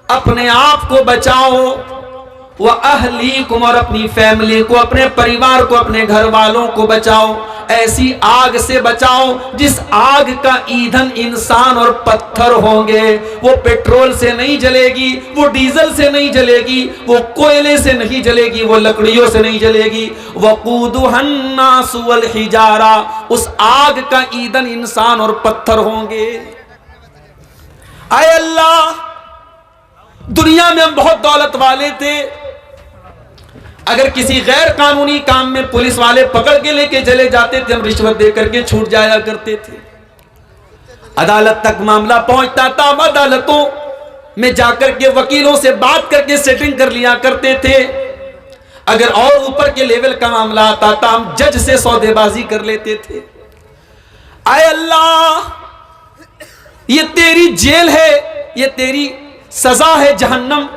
अपने आप को बचाओ, व अहलीकुम, और अपनी फैमिली को, अपने परिवार को, अपने घर वालों को बचाओ। ऐसी आग से बचाओ जिस आग का ईंधन इंसान और पत्थर होंगे। वो पेट्रोल से नहीं जलेगी, वो डीजल से नहीं जलेगी, वो कोयले से नहीं जलेगी, वो लकड़ियों से नहीं जलेगी। वक़ूदुहन्नासु वल हिजारा, उस आग का ईंधन इंसान और पत्थर होंगे। आए अल्लाह, दुनिया में हम बहुत दौलत वाले थे, अगर किसी गैर कानूनी काम में पुलिस वाले पकड़ के लेके चले जाते थे, हम रिश्वत दे करके छूट जाया करते थे। अदालत तक मामला पहुंचता था, हम अदालतों में जाकर के वकीलों से बात करके सेटिंग कर लिया करते थे। अगर और ऊपर के लेवल का मामला आता था, हम जज से सौदेबाजी कर लेते थे। आए अल्लाह, ये तेरी जेल है, ये तेरी सजा है, जहन्नम।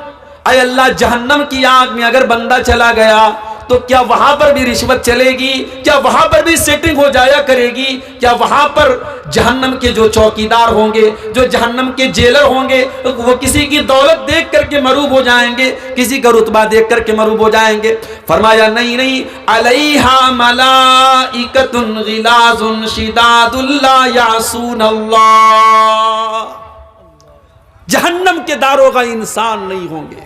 अय अल्लाह, जहन्नम की आग में अगर बंदा चला गया तो क्या वहां पर भी रिश्वत चलेगी? क्या वहां पर भी सेटिंग हो जाया करेगी? क्या वहां पर जहन्नम के जो चौकीदार होंगे, जो जहन्नम के जेलर होंगे, वो किसी की दौलत देख करके मरूब हो जाएंगे, किसी का रुतबा देख करके मरूब हो जाएंगे? फरमाया नहीं नहीं, अलैहा मलाइकतुन गिलाजुन शिदादुल ला यासून अल्लाह। जहन्नम के दारोगा इंसान नहीं होंगे,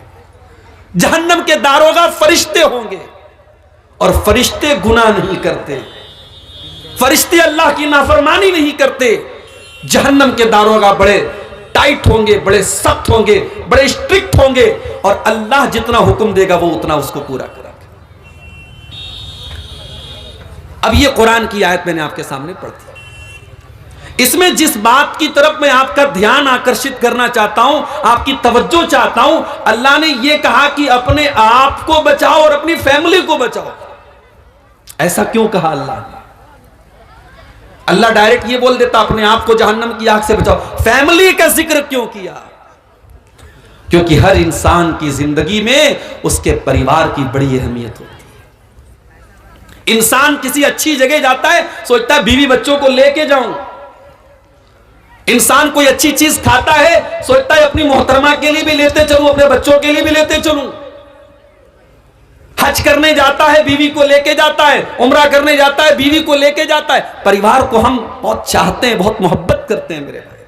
जहन्नम के दारोगा फरिश्ते होंगे, और फरिश्ते गुनाह नहीं करते, फरिश्ते अल्लाह की नाफरमानी नहीं करते। जहन्नम के दारोगा बड़े टाइट होंगे, बड़े सख्त होंगे, बड़े स्ट्रिक्ट होंगे, और अल्लाह जितना हुक्म देगा वो उतना उसको पूरा करेगा। अब ये कुरान की आयत मैंने आपके सामने पढ़ दी। इसमें जिस बात की तरफ मैं आपका ध्यान आकर्षित करना चाहता हूं, आपकी तवज्जो चाहता हूं, अल्लाह ने यह कहा कि अपने आप को बचाओ और अपनी फैमिली को बचाओ। ऐसा क्यों कहा अल्लाह ने? अल्लाह डायरेक्ट ये बोल देता अपने आप को जहन्नम की आग से बचाओ, फैमिली का जिक्र क्यों किया? क्योंकि हर इंसान की जिंदगी में उसके परिवार की बड़ी अहमियत होती है। इंसान किसी अच्छी जगह जाता है, सोचता है बीवी बच्चों को लेके जाऊं। इंसान कोई अच्छी चीज खाता है, सोचता है अपनी मोहतरमा के लिए भी लेते चलूं, अपने बच्चों के लिए भी लेते चलूं। हज करने जाता है, बीवी को लेके जाता है, उम्रा करने जाता है, बीवी को लेके जाता है। परिवार को हम बहुत चाहते हैं, बहुत मोहब्बत करते हैं मेरे भाई।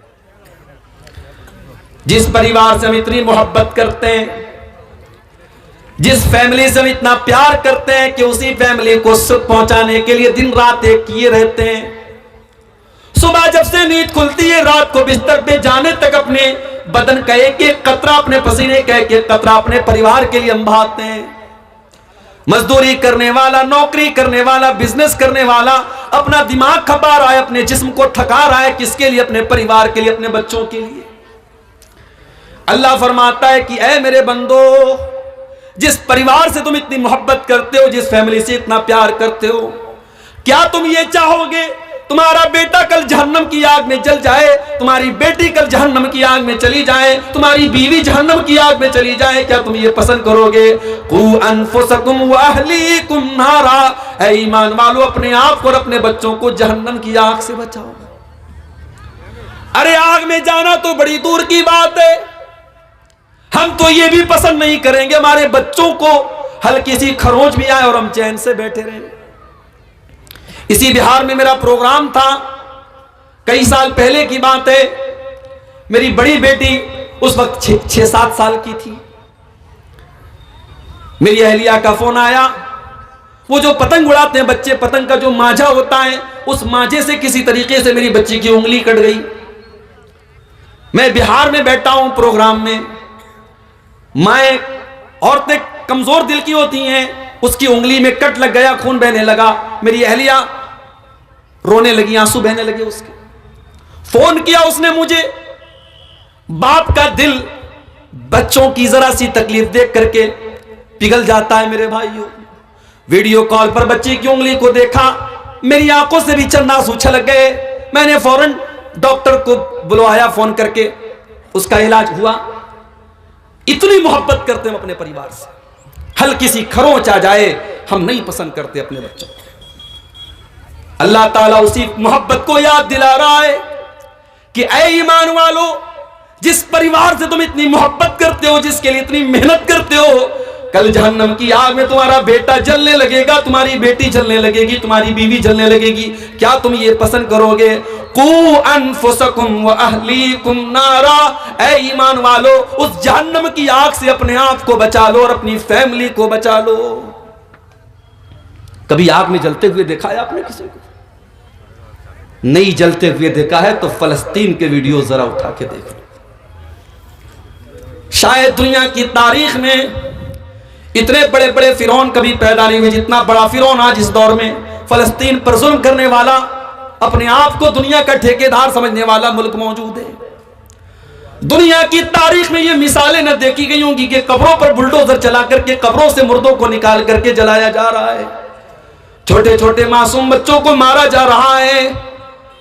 जिस परिवार से हम इतनी मोहब्बत करते हैं, जिस फैमिली से हम इतना प्यार करते हैं कि उसी फैमिली को सुख पहुंचाने के लिए दिन रात एक किए रहते हैं। सुबह जब से नींद खुलती है, रात को बिस्तर पे जाने तक अपने बदन का एक एक कतरा, अपने पसीने का एक एक कतरा अपने परिवार के लिए हम बहाते हैं। मजदूरी करने वाला, नौकरी करने वाला, बिजनेस करने वाला अपना दिमाग खपा रहा है, अपने जिस्म को थका रहा है, किसके लिए? अपने परिवार के लिए, अपने बच्चों के लिए। अल्लाह फरमाता है कि ऐ मेरे बंदो, जिस परिवार से तुम इतनी मोहब्बत करते हो, जिस फैमिली से इतना प्यार करते हो, क्या तुम ये चाहोगे तुम्हारा बेटा कल जहन्नम की आग में जल जाए, तुम्हारी बेटी कल जहन्नम की आग में चली जाए, तुम्हारी बीवी जहन्नम की आग में चली जाए? क्या तुम ये पसंद करोगे? कू अनफुसकुम व अहलीकुम नारा, ऐ ईमान वालों, अपने आप को और अपने बच्चों को जहन्नम की आग से बचाओ। अरे आग में जाना तो बड़ी दूर की बात है, हम तो ये भी पसंद नहीं करेंगे हमारे बच्चों को हल्की सी खरोंच भी आए और हम चैन से बैठे रहें। इसी बिहार में मेरा प्रोग्राम था, कई साल पहले की बात है। मेरी बड़ी बेटी उस वक्त 6-7 साल की थी। मेरी अहलिया का फोन आया। वो जो पतंग उड़ाते हैं बच्चे, पतंग का जो मांझा होता है, उस मांझे से किसी तरीके से मेरी बच्ची की उंगली कट गई। मैं बिहार में बैठा हूं प्रोग्राम में। माएँ, औरतें कमजोर दिल की होती हैं, उसकी उंगली में कट लग गया, खून बहने लगा। मेरी अहलिया रोने लगी, आंसू बहने लगे उसके। फोन किया उसने मुझे। बाप का दिल बच्चों की जरा सी तकलीफ देख करके पिघल जाता है मेरे भाइयों। वीडियो कॉल पर बच्चे की उंगली को देखा, मेरी आंखों से भी चंद आंसू छलक गए। मैंने फौरन डॉक्टर को बुलवाया फोन करके, उसका इलाज हुआ। इतनी मोहब्बत करते हैं अपने परिवार से, हल्की सी खरोंच आ जाए हम नहीं पसंद करते अपने बच्चों को। अल्लाह ताला उसी मोहब्बत को याद दिला रहा है कि ऐ ईमान वालों, जिस परिवार से तुम इतनी मोहब्बत करते हो, जिसके लिए इतनी मेहनत करते हो, कल जहन्नम की आग में तुम्हारा बेटा जलने लगेगा, तुम्हारी बेटी जलने लगेगी, तुम्हारी बीवी जलने लगेगी। क्या तुम ये पसंद करोगे? कू अनफुसकुम व अहलीकुम नारा, ऐ ईमान वालो, उस जहन्नम की आग से अपने आप को बचा लो और अपनी फैमिली को बचा लो। कभी आग में जलते हुए देखा है आपने किसी को? नहीं जलते हुए देखा है तो फलस्तीन के वीडियो जरा उठा के देख लो। शायद दुनिया की तारीख में इतने बड़े बड़े फिरौन कभी पैदा नहीं हुए जितना बड़ा फिरौन आज इस दौर में फलस्तीन पर जुल्म करने वाला, अपने आप को दुनिया का ठेकेदार समझने वाला मुल्क मौजूद है। दुनिया की तारीख में ये मिसालें न देखी गई होंगी कि कब्रों पर बुलडोजर चला करके कब्रों से मुर्दों को निकाल करके जलाया जा रहा है, छोटे छोटे मासूम बच्चों को मारा जा रहा है।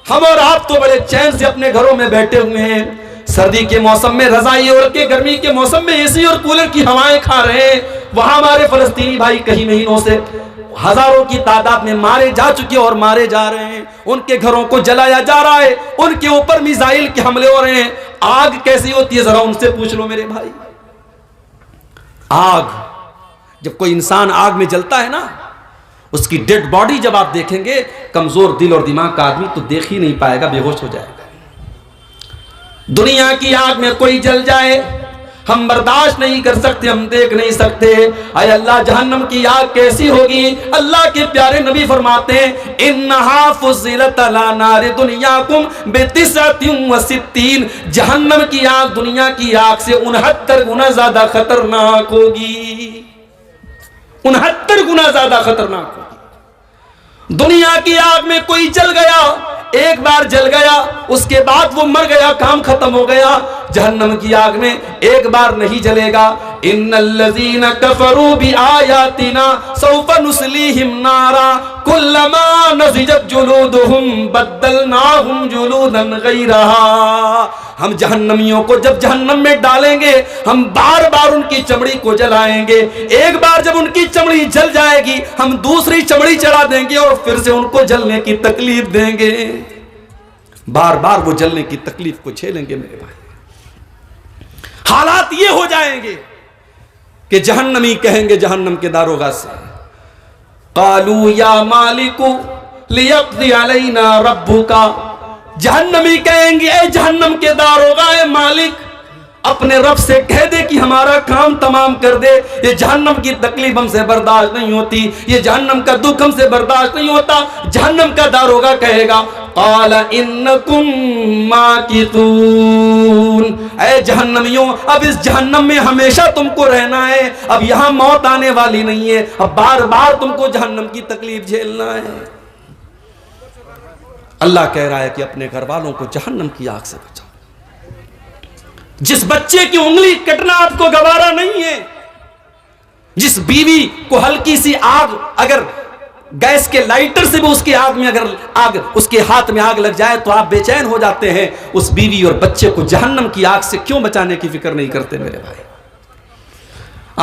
हम और आप तो बड़े चैन से अपने घरों में बैठे हुए हैं, सर्दी के मौसम में रजाई ओढ़ के, गर्मी के मौसम में एसी और कूलर की हवाएं खा रहे हैं। वहां हमारे फलस्तीनी भाई कई महीनों से हजारों की तादाद में मारे जा चुके और मारे जा रहे हैं, उनके घरों को जलाया जा रहा है, उनके ऊपर मिसाइल के हमले हो रहे हैं। आग कैसी होती है जरा उनसे पूछ लो मेरे भाई। आग, जब कोई इंसान आग में जलता है ना, उसकी डेड बॉडी जब आप देखेंगे, कमजोर दिल और दिमाग का आदमी तो देख ही नहीं पाएगा, बेहोश हो जाएगा। दुनिया की आग में कोई जल जाए हम बर्दाश्त नहीं कर सकते, हम देख नहीं सकते। अय अल्लाह, जहन्नम की आग कैसी होगी? अल्लाह के प्यारे नबी फरमाते हैं, इन्नहा फुज़िलत अला नारि दुनियाकुम बितिसअतिन व सित्तीन, जहन्नम की आग दुनिया की आग से 69 गुना ज्यादा खतरनाक होगी। 69 गुना ज्यादा खतरनाक होगी। दुनिया की आग में कोई जल गया, एक बार जल गया, उसके बाद वो मर गया, काम खत्म हो गया। जहन्नम की आग में एक बार नहीं जलेगा। इन्नल्लज़ीना कफ़रू बिआयातिना सौफ़ नुस्लीहिम नारा कुल्लमा नज़िजत जुलूदुहुम बद्दलनाहुम जुलूदन गैरहा। हम जहन्नमियों को जब जहन्नम में डालेंगे, हम बार बार उनकी चमड़ी को जलाएंगे। एक बार जब उनकी चमड़ी जल जाएगी, हम दूसरी चमड़ी चढ़ा देंगे और फिर से उनको जलने की तकलीफ देंगे। बार बार वो जलने की तकलीफ को झेलेंगे मेरे भाई। हालात ये हो जाएंगे कि जहन्नमी कहेंगे जहन्नम के दारोगा से, कालू या मालिकु लियक़्ज़ी अलैना रब्बुका। जहन्नमी कहेंगे, ए जहन्नम के दारोगा, ए मालिक, अपने रब से कह दे कि हमारा काम तमाम कर दे। ये जहन्नम की तकलीफ हमसे बर्दाश्त नहीं होती, ये जहन्नम का दुख हमसे बर्दाश्त नहीं होता। जहन्नम का दारोगा कहेगा, क़ाल इन्नकुम माकितून, ऐ जहन्नमियों, अब इस जहन्नम में हमेशा तुमको रहना है, अब यहां मौत आने वाली नहीं है, अब बार बार तुमको जहन्नम की तकलीफ झेलना है। अल्लाह कह रहा है कि अपने घर वालों को जहन्नम की आग से बचाओ। जिस बच्चे की उंगली कटना आपको गवारा नहीं है, जिस बीवी को हल्की सी आग, अगर गैस के लाइटर से भी उसकी आग में अगर आग, उसके हाथ में आग लग जाए तो आप बेचैन हो जाते हैं, उस बीवी और बच्चे को जहन्नम की आग से क्यों बचाने की फिक्र नहीं करते मेरे भाई।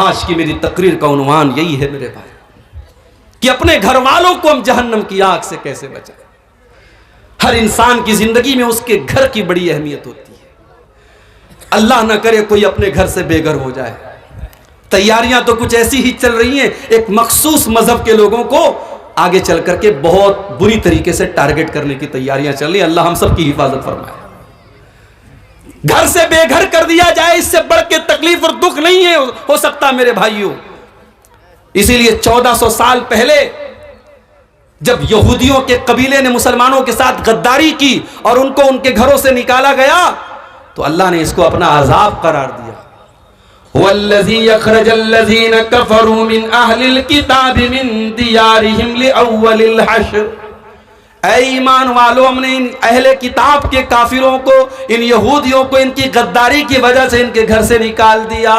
आज की मेरी तकरीर का उन्वान यही है मेरे भाई कि अपने घर वालों को हम जहन्नम की आग से कैसे बचाएं। हर इंसान की जिंदगी में उसके घर की बड़ी अहमियत होती है। अल्लाह ना करे कोई अपने घर से बेघर हो जाए। तैयारियां तो कुछ ऐसी ही चल रही हैं, एक मखसूस मजहब के लोगों को आगे चल करके बहुत बुरी तरीके से टारगेट करने की तैयारियां चल रही हैं। अल्लाह हम सब की हिफाजत फरमाए। घर से बेघर कर दिया जाए, इससे बढ़ के तकलीफ और दुख नहीं है हो सकता मेरे भाइयों। इसीलिए 1400 साल पहले जब यहूदियों के कबीले ने मुसलमानों के साथ गद्दारी की और उनको उनके घरों से निकाला गया, तो अल्लाह ने इसको अपना अजाब करार दिया। वल्लज़ी अखरजल्लज़ीन कफ़रू मिन अहलिल किताबि मिन दियारिहिम लिअव्वलिल हश्र। ऐ ईमान वालों, हमने इन अहले किताब के काफिरों को, इन यहूदियों को इनकी गद्दारी की वजह से इनके घर से निकाल दिया।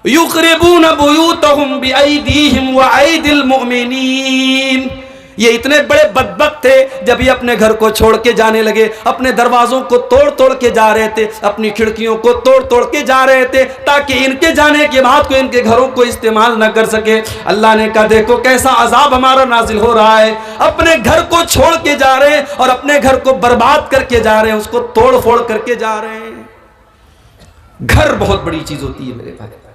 युखरिबून बुयूतहुम बिअयदीहिम व अयदिल मुमिनीन। ये इतने बड़े बदबख्त थे, जब ये अपने घर को छोड़ के जाने लगे, अपने दरवाजों को तोड़ तोड़ के जा रहे थे, अपनी खिड़कियों को तोड़ तोड़ के जा रहे थे, ताकि इनके जाने के बाद कोई इनके घरों को इस्तेमाल न कर सके। अल्लाह ने कहा, देखो कैसा अजाब हमारा नाजिल हो रहा है। अपने घर को छोड़ के जा रहे हैं और अपने घर को बर्बाद करके जा रहे हैं, उसको तोड़ फोड़ करके जा रहे हैं। घर बहुत बड़ी चीज होती है मेरे भाई।